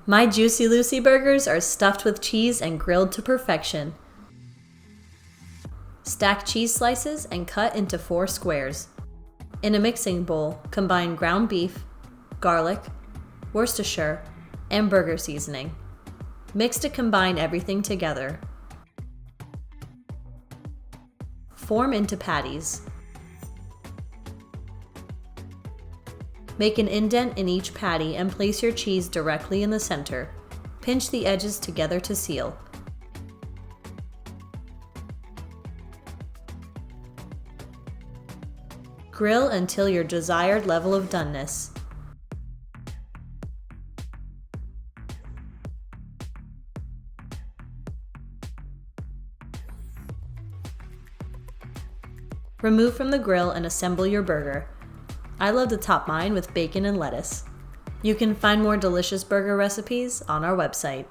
My Juicy Lucy burgers are stuffed with cheese and grilled to perfection. Stack cheese slices and cut into 4 squares. In a mixing bowl, combine ground beef, garlic, Worcestershire, and burger seasoning. Mix to combine everything together. Form into patties. Make an indent in each patty and place your cheese directly in the center. Pinch the edges together to seal. Grill until your desired level of doneness. Remove from the grill and assemble your burger. I love to top mine with bacon and lettuce. You can find more delicious burger recipes on our website.